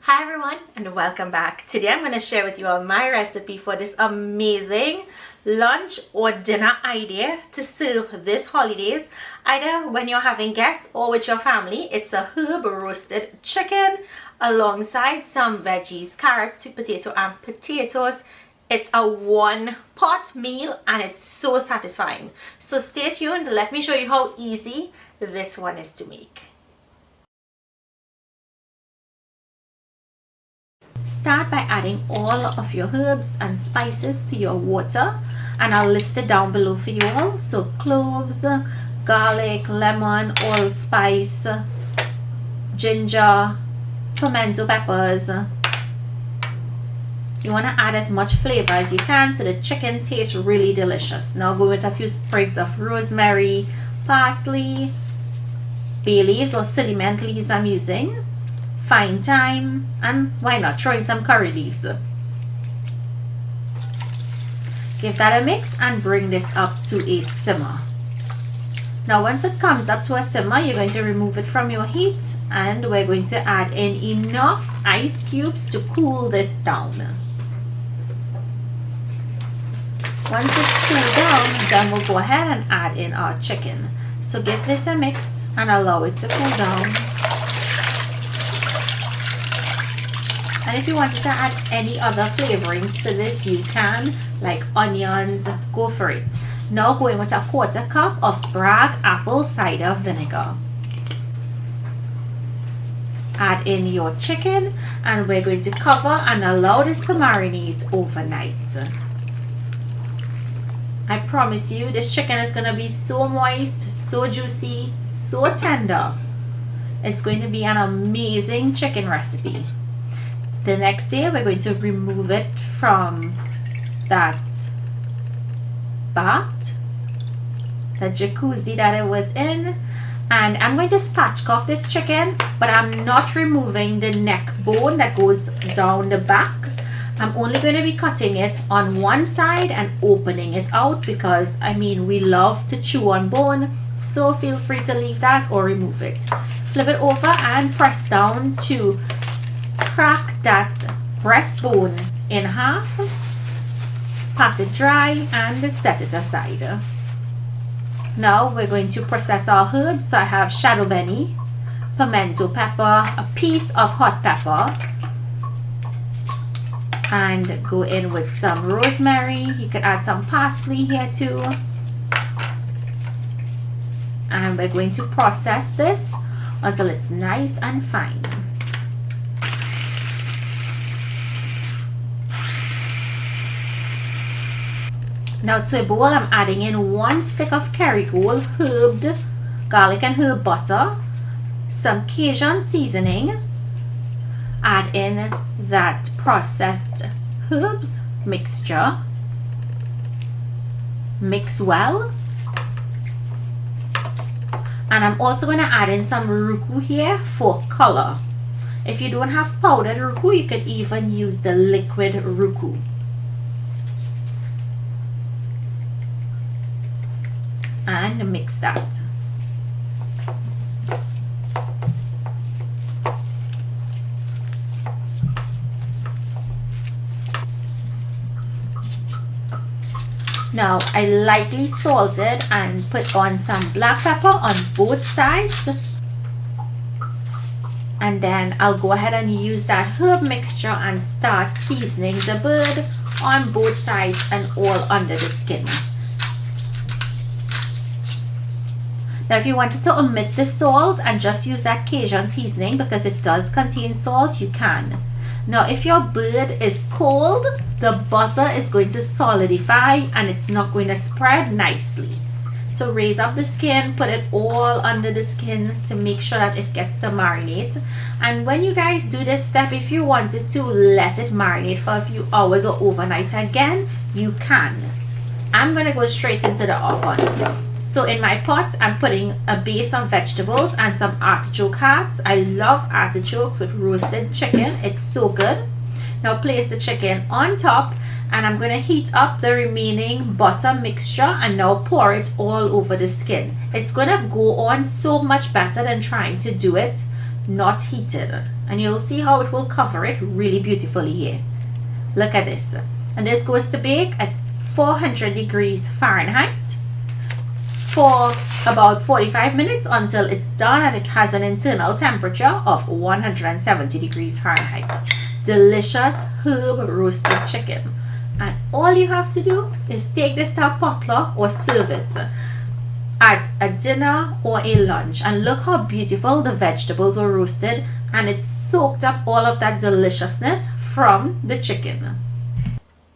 Hi everyone and welcome back. Today I'm going to share with you all my recipe for this amazing lunch or dinner idea to serve this holidays, either when you're having guests or with your family. It's a herb roasted chicken alongside some veggies, carrots, sweet potato and potatoes. It's a one pot meal and it's so satisfying. So stay tuned, let me show you how easy this one is to make. Start by adding all of your herbs and spices to your water, and I'll list it down below for you all. So cloves, garlic, lemon, allspice, ginger, pimento peppers. You want to add as much flavor as you can so the chicken tastes really delicious. Now go with a few sprigs of rosemary, parsley, bay leaves or cinnamon leaves I'm using, fine thyme, and why not throw in some curry leaves. Give that a mix and bring this up to a simmer. Now once it comes up to a simmer, you're going to remove it from your heat and we're going to add in enough ice cubes to cool this down. Once it's cooled down, then we'll go ahead and add in our chicken. So give this a mix and allow it to cool down. And if you wanted to add any other flavorings to this, you can, like onions, go for it. Now go in with a 1/4 cup of Bragg apple cider vinegar. Add in your chicken and we're going to cover and allow this to marinate overnight. I promise you this chicken is going to be so moist, so juicy, so tender. It's going to be an amazing chicken recipe. The next day we're going to remove it from that bath, the jacuzzi that it was in, and I'm going to spatchcock this chicken, but I'm not removing the neck bone that goes down the back. I'm only going to be cutting it on one side and opening it out because we love to chew on bone, so feel free to leave that or remove it. Flip it over and press down to crack that breastbone in half, pat it dry and set it aside. Now we're going to process our herbs. So I have Shadon Beni, pimento pepper, a piece of hot pepper, and go in with some rosemary. You can add some parsley here too. And we're going to process this until it's nice and fine. Now to a bowl, I'm adding in 1 stick of Kerrygold herbed garlic and herb butter, some Cajun seasoning, add in that processed herbs mixture, mix well, and I'm also going to add in some ruku here for color. If you don't have powdered ruku, you could even use the liquid ruku. And mix that. Now I lightly salted and put on some black pepper on both sides, and then I'll go ahead and use that herb mixture and start seasoning the bird on both sides and all under the skin. Now if you wanted to omit the salt and just use that Cajun seasoning because it does contain salt, you can. Now if your bird is cold, the butter is going to solidify and it's not going to spread nicely. So raise up the skin, put it all under the skin to make sure that it gets to marinate. And when you guys do this step, if you wanted to let it marinate for a few hours or overnight again, you can. I'm going to go straight into the oven. So in my pot, I'm putting a base of vegetables and some artichoke hearts. I love artichokes with roasted chicken. It's so good. Now place the chicken on top and I'm going to heat up the remaining butter mixture and now pour it all over the skin. It's going to go on so much better than trying to do it not heated. and you'll see how it will cover it really beautifully here. Look at this. And this goes to bake at 400 degrees Fahrenheit for about 45 minutes until it's done and it has an internal temperature of 170 degrees Fahrenheit. Delicious herb roasted chicken. And all you have to do is take this to a potluck or serve it at a dinner or a lunch. And look how beautiful the vegetables were roasted, and it soaked up all of that deliciousness from the chicken.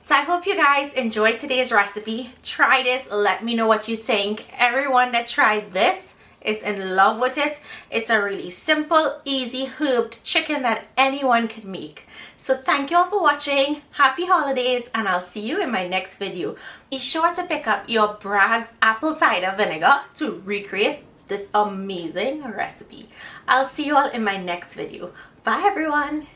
So I hope you guys enjoyed today's recipe. Try this, let me know what you think. Everyone that tried this is in love with it. It's a really simple, easy herbed chicken that anyone can make. So thank you all for watching. Happy holidays, and I'll see you in my next video. Be sure to pick up your Bragg's apple cider vinegar to recreate this amazing recipe. I'll see you all in my next video. Bye everyone.